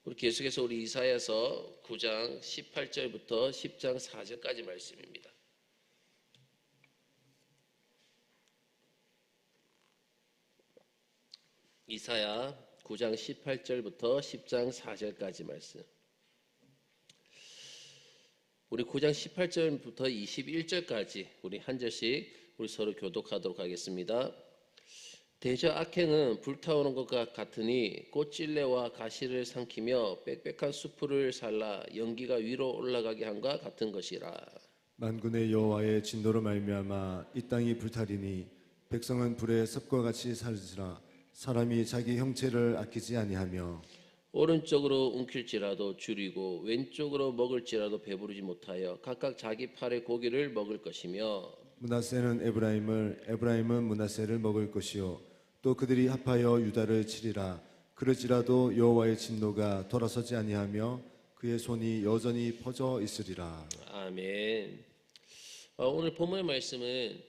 우리 계속해서 우리 이사야서 9장 18절부터 10장 4절까지 말씀입니다. 이사야 9장 18절부터 10장 4절까지 말씀. 우리 9장 18절부터 21절까지 우리 한 절씩 우리 서로 교독하도록 하겠습니다. 대저 악행은 불타오는 것과 같으니 꽃찔레와 가시를 삼키며 빽빽한 수풀을 살라 연기가 위로 올라가게 함과 같은 것이라. 만군의 여호와의 진노로 말미암아 이 땅이 불타리니 백성은 불의 섭과 같이 살지라. 사람이 자기 형체를 아끼지 아니하며 오른쪽으로 움킬지라도 줄이고 왼쪽으로 먹을지라도 배부르지 못하여 각각 자기 팔의 고기를 먹을 것이며 므낫세는 에브라임은 므낫세를 먹을 것이요 또 그들이 합하여 유다를 치리라. 그럴지라도 여호와의 진노가 돌아서지 아니하며 그의 손이 여전히 퍼져 있으리라. 아멘. 오늘 본문의 말씀은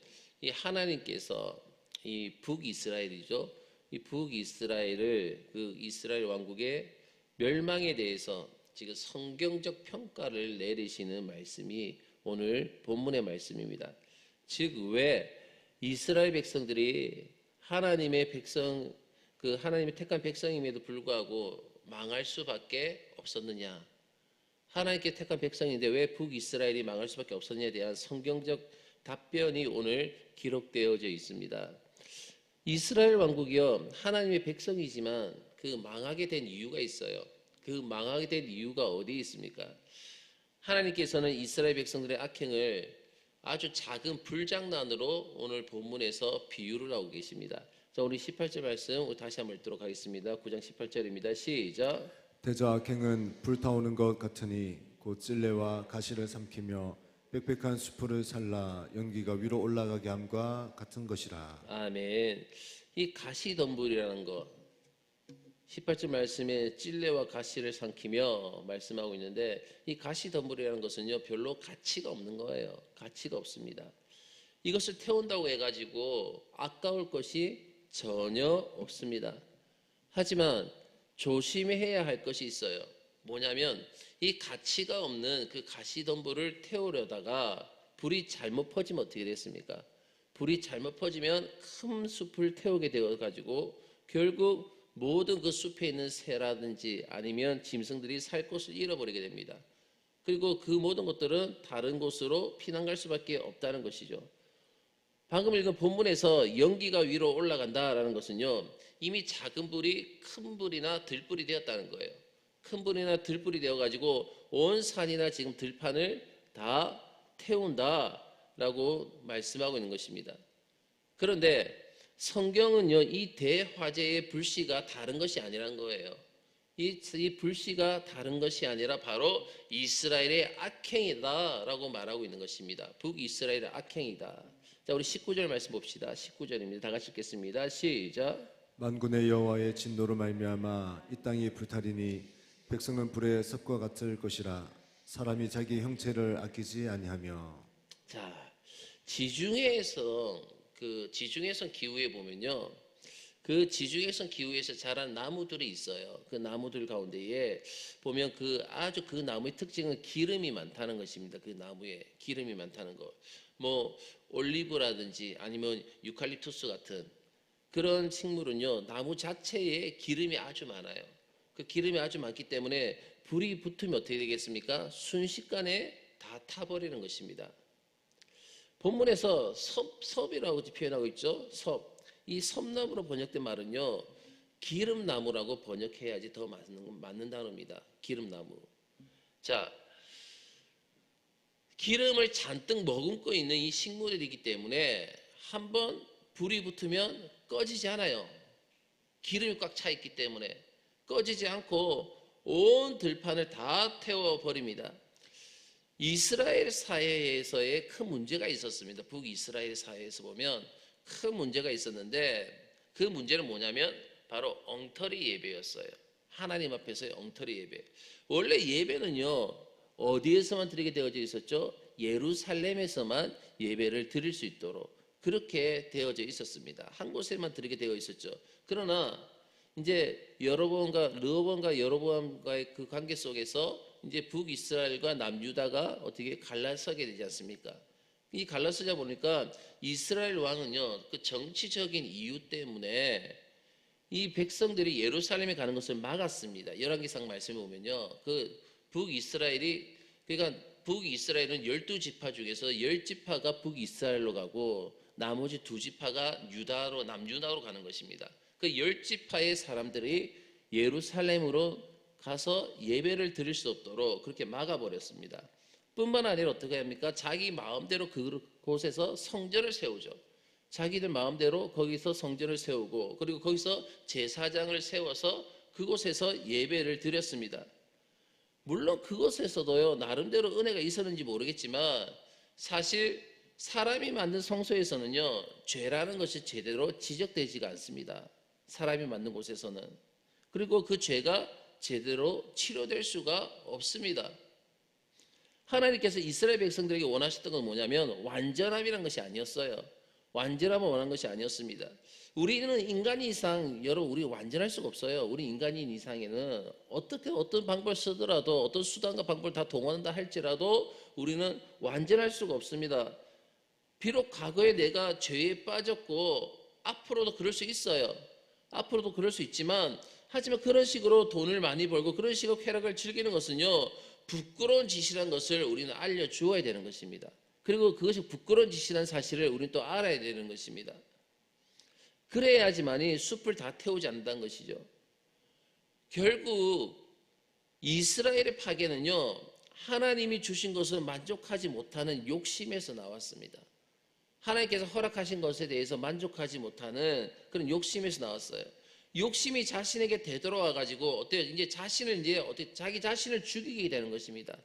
이 하나님께서 이 북이스라엘이죠. 이 북이스라엘을 그 이스라엘 왕국의 멸망에 대해서 지금 성경적 평가를 내리시는 말씀이 오늘 본문의 말씀입니다. 즉 왜 이스라엘 백성들이 하나님의 백성 그 하나님의 택한 백성임에도 불구하고 망할 수밖에 없었느냐? 하나님께 택한 백성인데 왜 북이스라엘이 망할 수밖에 없었느냐에 대한 성경적 답변이 오늘 기록되어져 있습니다. 이스라엘 왕국이요 하나님의 백성이지만 그 망하게 된 이유가 있어요. 그 망하게 된 이유가 어디에 있습니까? 하나님께서는 이스라엘 백성들의 악행을 아주 작은 불장난으로 오늘 본문에서 비유를 하고 계십니다. 자, 우리 18절 말씀 다시 한번 읽도록 하겠습니다. 9장 18절입니다. 시작. 대저 악행은 불타오는 것 같으니 곧 찔레와 가시를 삼키며 빽빽한 수풀을 살라 연기가 위로 올라가게 함과 같은 것이라. 아멘. 이 가시덤불이라는 것 18절 말씀에 찔레와 가시를 삼키며 말씀하고 있는데 이 가시덤불이라는 것은요 별로 가치가 없는 거예요. 가치가 없습니다. 이것을 태운다고 해가지고 아까울 것이 전혀 없습니다. 하지만 조심해야 할 것이 있어요. 뭐냐면 이 가치가 없는 그 가시덤불을 태우려다가 불이 잘못 퍼지면 어떻게 됐습니까? 불이 잘못 퍼지면 큰 숲을 태우게 되어가지고 결국 모든 그 숲에 있는 새라든지 아니면 짐승들이 살 곳을 잃어버리게 됩니다. 그리고 그 모든 것들은 다른 곳으로 피난 갈 수밖에 없다는 것이죠. 방금 읽은 본문에서 연기가 위로 올라간다라는 것은요 이미 작은 불이 큰 불이나 들불이 되었다는 거예요. 큰 불이나 들불이 되어가지고 온 산이나 지금 들판을 다 태운다라고 말씀하고 있는 것입니다. 그런데 성경은요 이 대화재의 불씨가 다른 것이 아니란 거예요. 이 불씨가 다른 것이 아니라 바로 이스라엘의 악행이다라고 말하고 있는 것입니다. 북이스라엘의 악행이다. 자, 우리 19절 말씀 봅시다. 19절입니다. 다 같이 읽겠습니다. 시작. 만군의 여호와의 진노로 말미암아 이 땅이 불타리니 백성은 불의 섭과 같을 것이라. 사람이 자기 형체를 아끼지 아니하며. 자, 지중해성 기후에 보면요. 그 지중해성 기후에서 자란 나무들이 있어요. 그 나무들 가운데에 보면 아주 그 나무의 특징은 기름이 많다는 것입니다. 그 나무에 기름이 많다는 것. 뭐 올리브라든지 아니면 유칼립투스 같은 그런 식물은요. 나무 자체에 기름이 아주 많아요. 그 기름이 아주 많기 때문에 불이 붙으면 어떻게 되겠습니까? 순식간에 다 타버리는 것입니다. 본문에서 섭이라고 표현하고 있죠. 섭. 이 섭나무로 번역된 말은요. 기름나무라고 번역해야지 더 맞는 단어입니다. 기름나무. 자, 기름을 잔뜩 머금고 있는 이 식물이기 때문에 한번 불이 붙으면 꺼지지 않아요. 기름이 꽉 차 있기 때문에 꺼지지 않고 온 들판을 다 태워버립니다. 이스라엘 사회에서의 큰 문제가 있었습니다. 북이스라엘 사회에서 보면 큰 문제가 있었는데 그 문제는 뭐냐면 바로 엉터리 예배였어요. 하나님 앞에서의 엉터리 예배. 원래 예배는요 어디에서만 드리게 되어져 있었죠? 예루살렘에서만 예배를 드릴 수 있도록 그렇게 되어져 있었습니다. 한 곳에만 드리게 되어 있었죠. 그러나 이제 르호보암과 여로보암과의 그 관계 속에서 이제 북이스라엘과 남유다가 어떻게 갈라서게 되지 않습니까? 이 갈라서자 보니까 이스라엘 왕은요, 그 정치적인 이유 때문에 이 백성들이 예루살렘에 가는 것을 막았습니다. 열왕기상 말씀에 보면요, 그 북이스라엘이, 그러니까 북이스라엘은 12지파 중에서 10지파가 북이스라엘로 가고 나머지 2지파가 유다로, 남유다로 가는 것입니다. 그 10지파의 사람들이 예루살렘으로 가서 예배를 드릴 수 없도록 그렇게 막아버렸습니다. 뿐만 아니라 어떻게 합니까? 자기 마음대로 그곳에서 성전을 세우죠. 자기들 마음대로 거기서 성전을 세우고, 그리고 거기서 제사장을 세워서 그곳에서 예배를 드렸습니다. 물론 그곳에서도요, 나름대로 은혜가 있었는지 모르겠지만 사실 사람이 만든 성소에서는요, 죄라는 것이 제대로 지적되지가 않습니다. 사람이 만든 곳에서는. 그리고 그 죄가 제대로 치료될 수가 없습니다. 하나님께서 이스라엘 백성들에게 원하셨던 건 뭐냐면 완전함이라는 것이 아니었어요. 완전함을 원한 것이 아니었습니다. 우리는 인간인 이상, 여러분, 우리 완전할 수가 없어요. 우리 인간인 이상에는 어떤 방법을 쓰더라도, 어떤 수단과 방법을 다 동원한다 할지라도 우리는 완전할 수가 없습니다. 비록 과거에 내가 죄에 빠졌고 앞으로도 그럴 수 있어요. 앞으로도 그럴 수 있지만, 하지만 그런 식으로 돈을 많이 벌고 그런 식으로 쾌락을 즐기는 것은요, 부끄러운 짓이라는 것을 우리는 알려주어야 되는 것입니다. 그리고 그것이 부끄러운 짓이라는 사실을 우리는 또 알아야 되는 것입니다. 그래야지만이 숲을 다 태우지 않는다는 것이죠. 결국 이스라엘의 파괴는요, 하나님이 주신 것을 만족하지 못하는 욕심에서 나왔습니다. 하나님께서 허락하신 것에 대해서 만족하지 못하는 그런 욕심에서 나왔어요. 욕심이 자신에게 되돌아와 가지고 어때요? 이제 자기 자신을 죽이게 되는 것입니다.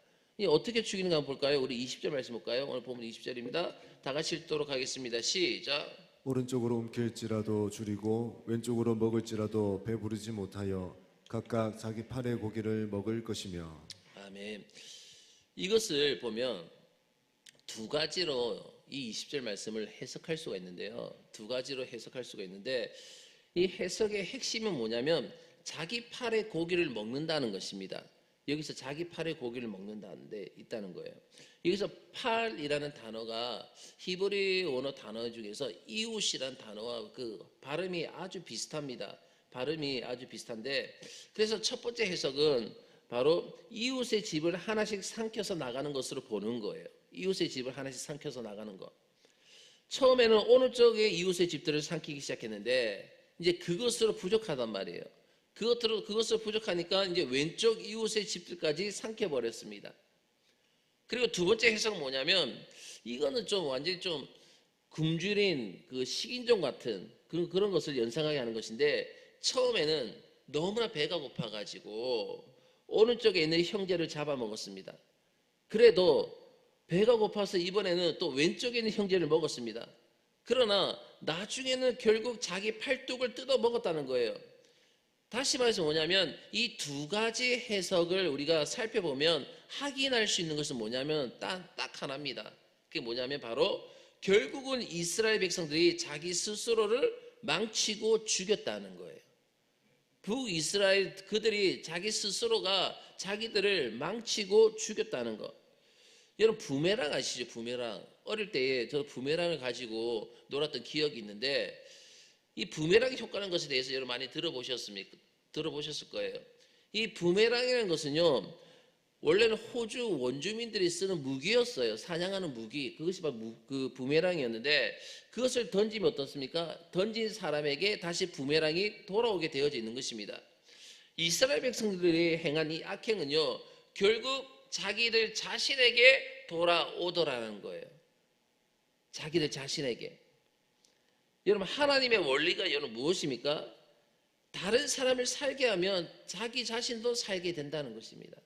어떻게 죽이는가 한번 볼까요? 우리 20절 말씀 볼까요? 오늘 보면 20절입니다. 다 같이 읽도록 하겠습니다. 시작. 오른쪽으로 움킬지라도 줄이고 왼쪽으로 먹을지라도 배부르지 못하여 각각 자기 팔의 고기를 먹을 것이며. 아멘. 이것을 보면 두 가지로 이 20절 말씀을 해석할 수가 있는데요. 두 가지로 해석할 수가 있는데, 이 해석의 핵심은 뭐냐면 자기 팔의 고기를 먹는다는 것입니다. 여기서 자기 팔의 고기를 먹는다는 데 있다는 거예요. 여기서 팔이라는 단어가 히브리 원어 단어 중에서 이웃이라는 단어와 그 발음이 아주 비슷합니다. 발음이 아주 비슷한데, 그래서 첫 번째 해석은 바로 이웃의 집을 하나씩 삼켜서 나가는 것으로 보는 거예요. 이웃의 집을 하나씩 삼켜서 나가는 것. 처음에는 어느 쪽에 이웃의 집들을 삼키기 시작했는데 이제 그것으로 부족하단 말이에요. 그것으로 부족하니까 이제 왼쪽 이웃의 집들까지 삼켜버렸습니다. 그리고 두 번째 해석은 뭐냐면, 이거는 좀 완전히 좀 굶주린 그 식인종 같은 그런 것을 연상하게 하는 것인데, 처음에는 너무나 배가 고파가지고 오른쪽에 있는 형제를 잡아먹었습니다. 그래도 배가 고파서 이번에는 또 왼쪽에 있는 형제를 먹었습니다. 그러나 나중에는 결국 자기 팔뚝을 뜯어 먹었다는 거예요. 다시 말해서 뭐냐면 이 두 가지 해석을 우리가 살펴보면 확인할 수 있는 것은 뭐냐면 딱 하나입니다. 그게 뭐냐면 바로 결국은 이스라엘 백성들이 자기 스스로를 망치고 죽였다는 거예요. 북이스라엘 그들이 자기 스스로가 자기들을 망치고 죽였다는 것. 여러분 부메랑 아시죠? 부메랑. 어릴 때에 저 부메랑을 가지고 놀았던 기억이 있는데, 이 부메랑의 효과라는 것에 대해서 여러분 많이 들어보셨을 거예요. 이 부메랑이라는 것은요, 원래는 호주 원주민들이 쓰는 무기였어요. 사냥하는 무기. 그것이 바로 그 부메랑이었는데, 그것을 던지면 어떻습니까? 던진 사람에게 다시 부메랑이 돌아오게 되어져 있는 것입니다. 이스라엘 백성들이 행한 이 악행은요, 결국 자기들 자신에게 돌아오더라는 거예요. 자기들 자신에게. 여러분 하나님의 원리가 여러분 무엇입니까? 다른 사람을 살게 하면 자기 자신도 살게 된다는 것입니다.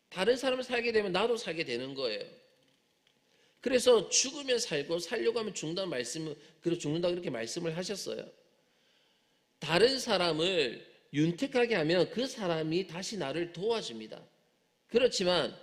다른 사람을 살게 되면 나도 살게 되는 거예요. 그래서 죽으면 살고 살려고 하면 죽는다 그렇게 말씀을 하셨어요. 다른 사람을 윤택하게 하면 그 사람이 다시 나를 도와줍니다. 그렇지만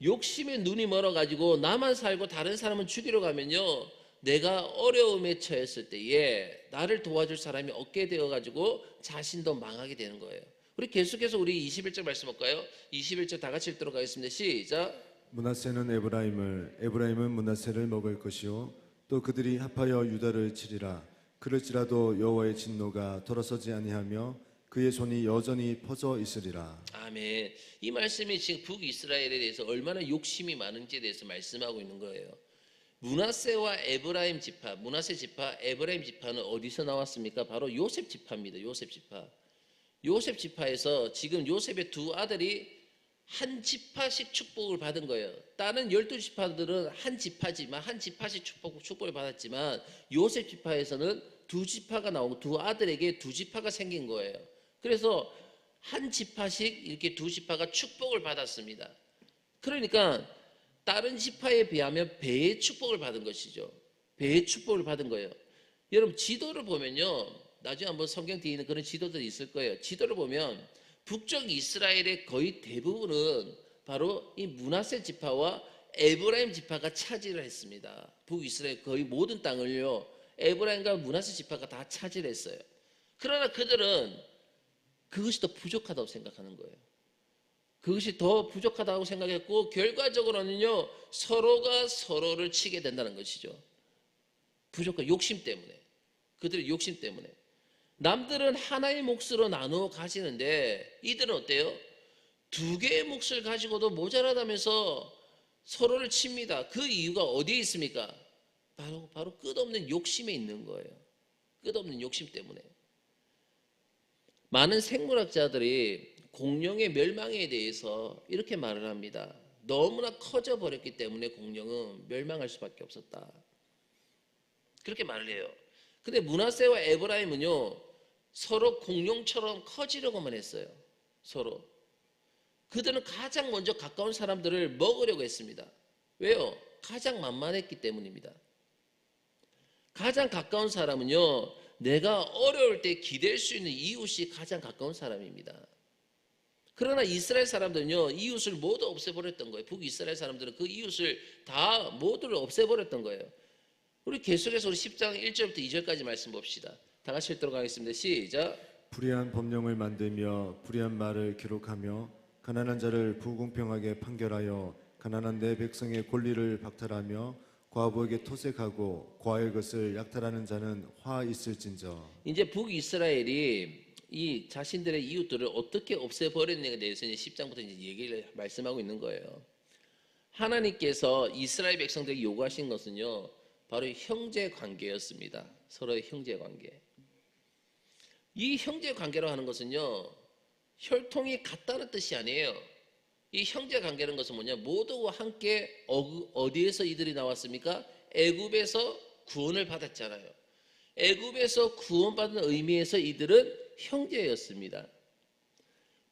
욕심에 눈이 멀어가지고 나만 살고 다른 사람은 죽이러 가면요, 내가 어려움에 처했을 때에 나를 도와줄 사람이 없게 되어가지고 자신도 망하게 되는 거예요. 우리 계속해서 우리 21절 말씀 볼까요? 21절 다 같이 읽도록 하겠습니다. 시작. 므낫세는 에브라임은 므낫세를 먹을 것이요 또 그들이 합하여 유다를 치리라. 그럴지라도 여호와의 진노가 돌아서지 아니하며 그의 손이 여전히 퍼져 있으리라. 아멘. 이 말씀이 지금 북이스라엘에 대해서 얼마나 욕심이 많은지에 대해서 말씀하고 있는 거예요. 므낫세와 에브라임 지파, 므낫세 지파, 에브라임 지파는 어디서 나왔습니까? 바로 요셉 지파입니다. 요셉 지파. 요셉 지파에서 지금 요셉의 두 아들이 한 지파씩 축복을 받은 거예요. 다른 12지파들은 한 지파지만 한 지파씩 축복을 받았지만 요셉 지파에서는 두 지파가 나오고 두 아들에게 두 지파가 생긴 거예요. 그래서 한 지파씩 이렇게 두 지파가 축복을 받았습니다. 그러니까 다른 지파에 비하면 배의 축복을 받은 것이죠. 배의 축복을 받은 거예요. 여러분 지도를 보면요, 나중에 한번 성경 뒤에 있는 그런 지도들이 있을 거예요. 지도를 보면 북쪽 이스라엘의 거의 대부분은 바로 이 므낫세 지파와 에브라임 지파가 차지를 했습니다. 북이스라엘 거의 모든 땅을요, 에브라임과 므낫세 지파가 다 차지를 했어요. 그러나 그들은 그것이 더 부족하다고 생각하는 거예요. 그것이 더 부족하다고 생각했고 결과적으로는요, 서로가 서로를 치게 된다는 것이죠. 부족한 욕심 때문에. 그들의 욕심 때문에. 남들은 하나의 몫으로 나누어 가지는데 이들은 어때요? 두 개의 몫을 가지고도 모자라다면서 서로를 칩니다. 그 이유가 어디에 있습니까? 바로 끝없는 욕심에 있는 거예요. 끝없는 욕심 때문에. 많은 생물학자들이 공룡의 멸망에 대해서 이렇게 말을 합니다. 너무나 커져 버렸기 때문에 공룡은 멸망할 수밖에 없었다. 그렇게 말을 해요. 근데 므낫세와 에브라임은요, 서로 공룡처럼 커지려고만 했어요. 서로. 그들은 가장 먼저 가까운 사람들을 먹으려고 했습니다. 왜요? 가장 만만했기 때문입니다. 가장 가까운 사람은요, 내가 어려울 때 기댈 수 있는 이웃이 가장 가까운 사람입니다. 그러나 이스라엘 사람들은요, 이웃을 모두 없애버렸던 거예요. 북이스라엘 사람들은 그 이웃을 다 모두를 없애버렸던 거예요. 우리 계속해서 우리 10장 1절부터 2절까지 말씀 봅시다. 다 같이 읽도록 하겠습니다. 시작. 불의한 법령을 만들며 불의한 말을 기록하며 가난한 자를 불공평하게 판결하여 가난한 내 백성의 권리를 박탈하며 과부에게 토색하고 과의 것을 약탈하는 자는 화 있을진저. 이제 북이스라엘이 이 자신들의 이웃들을 어떻게 없애버렸느냐에 대해서 이제 10장부터 이제 얘기를 말씀하고 있는 거예요. 하나님께서 이스라엘 백성들에게 요구하신 것은요, 바로 형제 관계였습니다. 서로의 형제 관계. 이 형제 관계라고 하는 것은요, 혈통이 같다는 뜻이 아니에요. 이 형제 관계라는 것은 뭐냐? 모두와 함께 어디에서 이들이 나왔습니까? 애굽에서 구원을 받았잖아요. 애굽에서 구원받은 의미에서 이들은 형제였습니다.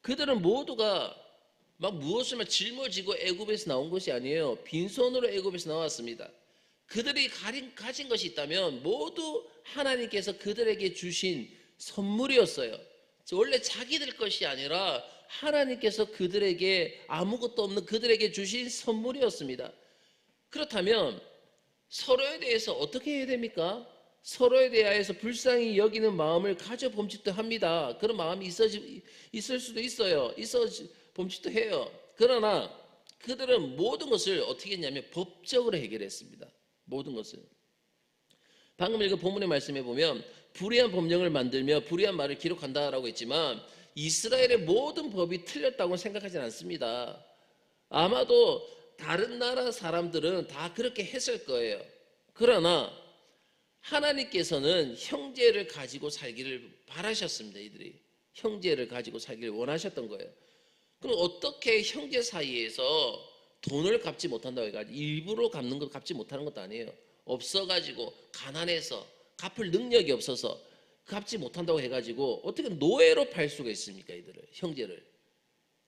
그들은 모두가 막 무엇을 짊어지고 애굽에서 나온 것이 아니에요. 빈손으로 애굽에서 나왔습니다. 그들이 가진 것이 있다면 모두 하나님께서 그들에게 주신 선물이었어요. 원래 자기들 것이 아니라 하나님께서 그들에게 아무것도 없는 그들에게 주신 선물이었습니다. 그렇다면 서로에 대해서 어떻게 해야 됩니까? 서로에 대하여서 불쌍히 여기는 마음을 가져 봄직도 합니다. 그런 마음이 있을 수도 있어요. 있어 봄직도 해요. 그러나 그들은 모든 것을 어떻게 했냐면 법적으로 해결했습니다. 모든 것을. 방금 읽은 본문의 말씀에 보면 불의한 법령을 만들며 불의한 말을 기록한다라고 했지만 이스라엘의 모든 법이 틀렸다고 생각하지는 않습니다. 아마도 다른 나라 사람들은 다 그렇게 했을 거예요. 그러나 하나님께서는 형제를 가지고 살기를 바라셨습니다. 이들이 형제를 가지고 살기를 원하셨던 거예요. 그럼 어떻게 형제 사이에서 돈을 갚지 못한다고 해가지고 일부러 갚는 거 갚지 못하는 것도 아니에요. 없어가지고 가난해서 갚을 능력이 없어서 갚지 못한다고 해가지고 어떻게 노예로 팔 수가 있습니까? 이들을, 형제를.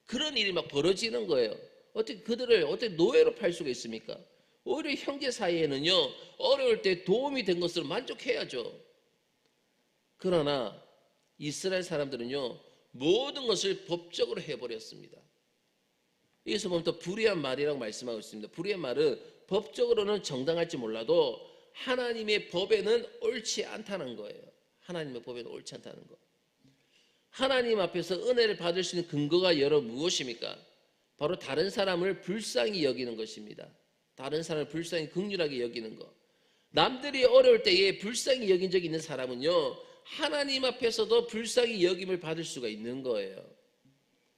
그런 일이 막 벌어지는 거예요. 어떻게 그들을 어떻게 노예로 팔 수가 있습니까? 오히려 형제 사이에는요, 어려울 때 도움이 된 것으로 만족해야죠. 그러나 이스라엘 사람들은요, 모든 것을 법적으로 해버렸습니다. 여기서 보면 또 불의한 말이라고 말씀하고 있습니다. 불의한 말은 법적으로는 정당할지 몰라도 하나님의 법에는 옳지 않다는 거예요. 하나님의 법에는 옳지 않다는 거. 하나님 앞에서 은혜를 받을 수 있는 근거가 여러분 무엇입니까? 바로 다른 사람을 불쌍히 여기는 것입니다. 다른 사람을 불쌍히 긍휼하게 여기는 것. 남들이 어려울 때에 불쌍히 여긴 적이 있는 사람은요, 하나님 앞에서도 불쌍히 여김을 받을 수가 있는 거예요.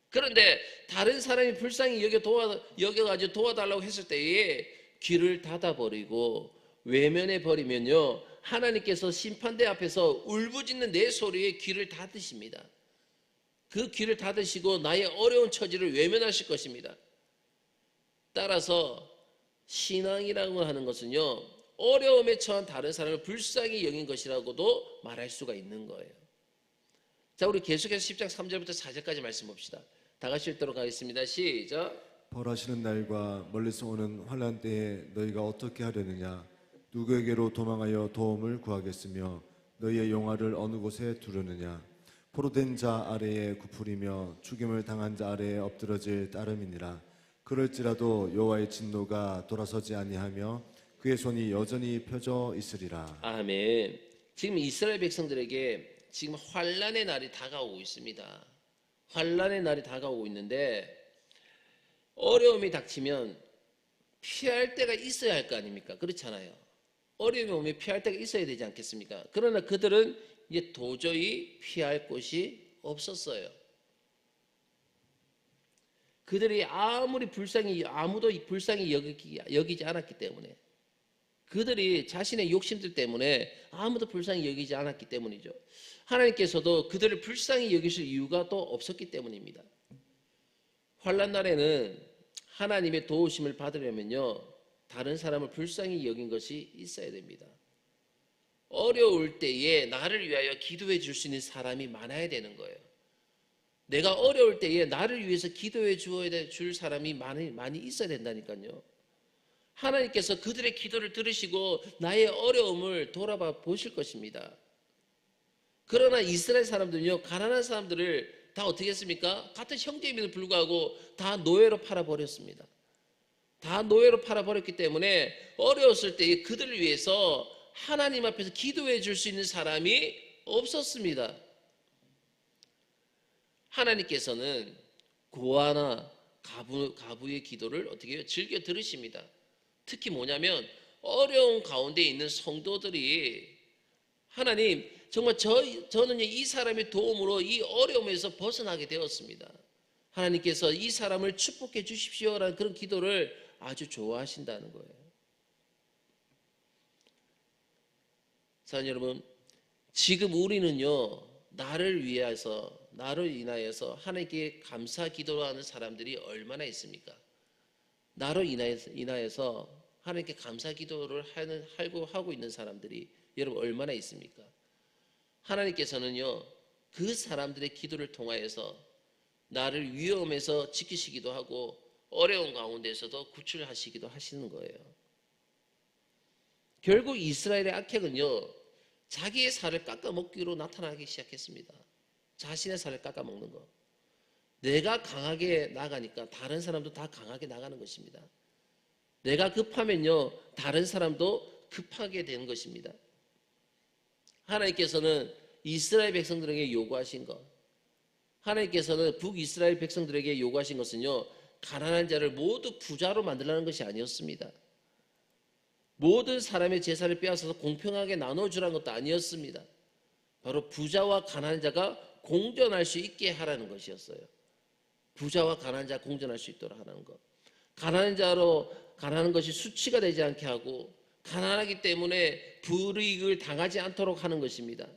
그런데 다른 사람이 불쌍히 여겨가지고 도와달라고 했을 때에 귀를 닫아버리고 외면해 버리면요, 하나님께서 심판대 앞에서 울부짖는 내 소리에 귀를 닫으십니다. 그 귀를 닫으시고 나의 어려운 처지를 외면하실 것입니다. 따라서 신앙이라고 하는 것은요, 어려움에 처한 다른 사람을 불쌍히 여긴 것이라고도 말할 수가 있는 거예요. 자, 우리 계속해서 10장 3절부터 4절까지 말씀 봅시다. 다 같이 읽도록 하겠습니다. 시작. 벌하시는 날과 멀리서 오는 환난 때에 너희가 어떻게 하려느냐? 누구에게로 도망하여 도움을 구하겠으며 너희의 용화를 어느 곳에 두르느냐? 포로된 자 아래에 굽으리며 죽임을 당한 자 아래에 엎드러질 따름이니라. 그럴지라도 여호와의 진노가 돌아서지 아니하며 그의 손이 여전히 펴져 있으리라. 아멘. 지금 이스라엘 백성들에게 지금 환난의 날이 다가오고 있습니다. 환난의 날이 다가오고 있는데 어려움이 닥치면 피할 데가 있어야 할 거 아닙니까? 그렇잖아요. 어려움이 오면 피할 데가 있어야 되지 않겠습니까? 그러나 그들은 이제 도저히 피할 곳이 없었어요. 그들이 아무도 불쌍히 여기지 않았기 때문에, 그들이 자신의 욕심들 때문에 아무도 불쌍히 여기지 않았기 때문이죠. 하나님께서도 그들을 불쌍히 여기실 이유가 또 없었기 때문입니다. 환난 날에는 하나님의 도우심을 받으려면요, 다른 사람을 불쌍히 여긴 것이 있어야 됩니다. 어려울 때에 나를 위하여 기도해 줄 수 있는 사람이 많아야 되는 거예요. 내가 어려울 때에 나를 위해서 기도해 줄 사람이 많이 있어야 된다니까요. 하나님께서 그들의 기도를 들으시고 나의 어려움을 돌아봐 보실 것입니다. 그러나 이스라엘 사람들은요, 가난한 사람들을 다 어떻게 했습니까? 같은 형제임에도 불구하고 다 노예로 팔아버렸습니다. 다 노예로 팔아버렸기 때문에 어려웠을 때에 그들을 위해서 하나님 앞에서 기도해 줄 수 있는 사람이 없었습니다. 하나님께서는 고아나 가부의 기도를 어떻게 해요? 즐겨 들으십니다. 특히 뭐냐면 어려운 가운데 있는 성도들이 하나님, 정말 저는 이 사람의 도움으로 이 어려움에서 벗어나게 되었습니다. 하나님께서 이 사람을 축복해 주십시오라는 그런 기도를 아주 좋아하신다는 거예요. 사랑하는 여러분, 지금 우리는요, 나를 인하여서 하나님께 감사 기도하는 사람들이 얼마나 있습니까? 나로 인하여서 하나님께 감사 기도를 하고 있는 사람들이 여러분 얼마나 있습니까? 하나님께서는요, 그 사람들의 기도를 통하여서 나를 위험에서 지키시기도 하고 어려운 가운데서도 구출하시기도 하시는 거예요. 결국 이스라엘의 악행은요, 자기의 살을 깎아먹기로 나타나기 시작했습니다. 자신의 살을 깎아먹는 것. 내가 강하게 나가니까 다른 사람도 다 강하게 나가는 것입니다. 내가 급하면요, 다른 사람도 급하게 되는 것입니다. 하나님께서는 이스라엘 백성들에게 요구하신 것, 하나님께서는 북이스라엘 백성들에게 요구하신 것은요, 가난한 자를 모두 부자로 만들라는 것이 아니었습니다. 모든 사람의 재산을 빼앗아서 공평하게 나눠주라는 것도 아니었습니다. 바로 부자와 가난한 자가 공존할 수 있게 하라는 것이었어요. 부자와 가난한 자가 공존할 수 있도록 하는 것. 가난한 것이 수치가 되지 않게 하고 가난하기 때문에 불이익을 당하지 않도록 하는 것입니다.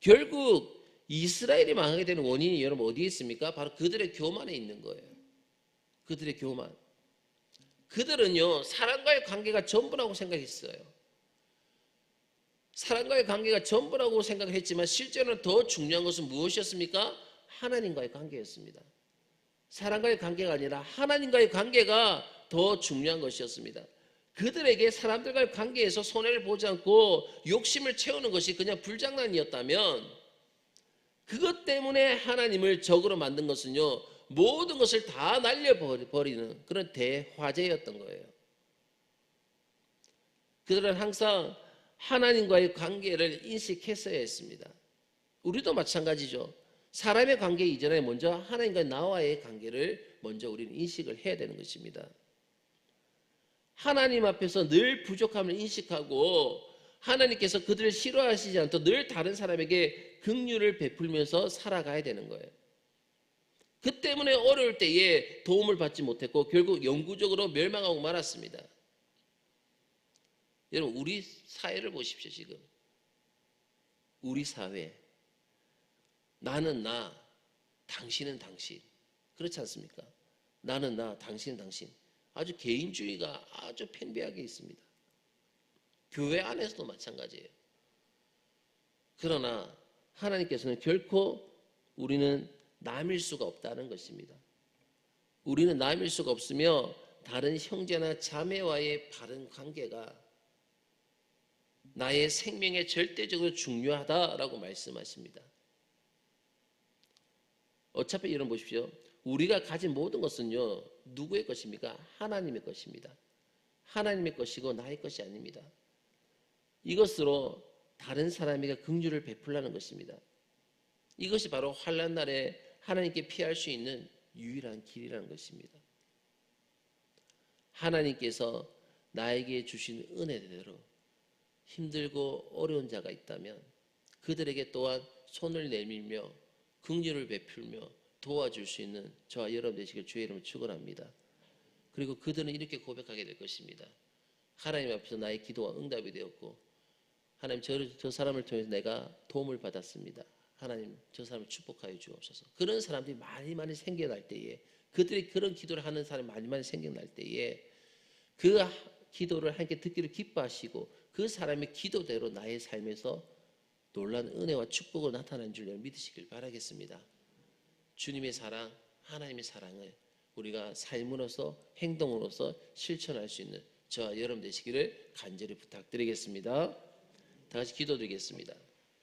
결국 이스라엘이 망하게 되는 원인이 여러분 어디에 있습니까? 바로 그들의 교만에 있는 거예요. 그들의 교만. 그들은요, 사람과의 관계가 전부라고 생각했어요. 사람과의 관계가 전부라고 생각했지만 실제로는 더 중요한 것은 무엇이었습니까? 하나님과의 관계였습니다. 사람과의 관계가 아니라 하나님과의 관계가 더 중요한 것이었습니다. 그들에게 사람들과의 관계에서 손해를 보지 않고 욕심을 채우는 것이 그냥 불장난이었다면, 그것 때문에 하나님을 적으로 만든 것은요, 모든 것을 다 날려버리는 그런 대화재였던 거예요. 그들은 항상 하나님과의 관계를 인식했어야 했습니다. 우리도 마찬가지죠. 사람의 관계 이전에 먼저 하나님과 나와의 관계를 먼저 우리는 인식을 해야 되는 것입니다. 하나님 앞에서 늘 부족함을 인식하고 하나님께서 그들을 싫어하시지 않도록 늘 다른 사람에게 긍휼을 베풀면서 살아가야 되는 거예요. 그 때문에 어려울 때에 도움을 받지 못했고 결국 영구적으로 멸망하고 말았습니다. 여러분, 우리 사회를 보십시오. 지금 우리 사회, 나는 나, 당신은 당신, 그렇지 않습니까? 나는 나, 당신은 당신. 아주 개인주의가 아주 팽배하게 있습니다. 교회 안에서도 마찬가지예요. 그러나 하나님께서는 결코 우리는 남일 수가 없다는 것입니다. 우리는 남일 수가 없으며 다른 형제나 자매와의 바른 관계가 나의 생명에 절대적으로 중요하다라고 말씀하십니다. 어차피 여러분 보십시오. 우리가 가진 모든 것은요, 누구의 것입니까? 하나님의 것입니다. 하나님의 것이고 나의 것이 아닙니다. 이것으로 다른 사람에게 긍휼을 베풀라는 것입니다. 이것이 바로 환난 날에 하나님께 피할 수 있는 유일한 길이라는 것입니다. 하나님께서 나에게 주신 은혜대로 힘들고 어려운 자가 있다면 그들에게 또한 손을 내밀며 긍휼을 베풀며 도와줄 수 있는 저와 여러분 되시길 주의 이름으로 축원합니다. 그리고 그들은 이렇게 고백하게 될 것입니다. 하나님 앞에서 나의 기도가 응답이 되었고 하나님 저 사람을 통해서 내가 도움을 받았습니다. 하나님 저 사람을 축복하여 주옵소서. 그런 사람들이 많이 생겨날 때에 그들이 그런 기도를 하는 사람이 많이 생겨날 때에 그 기도를 하나님께 듣기를 기뻐하시고 그 사람의 기도대로 나의 삶에서 놀라운 은혜와 축복으로 나타나는 줄 믿으시길 바라겠습니다. 주님의 사랑, 하나님의 사랑을 우리가 삶으로서 행동으로서 실천할 수 있는 저와 여러분 되시기를 간절히 부탁드리겠습니다. 다 같이 기도드리겠습니다.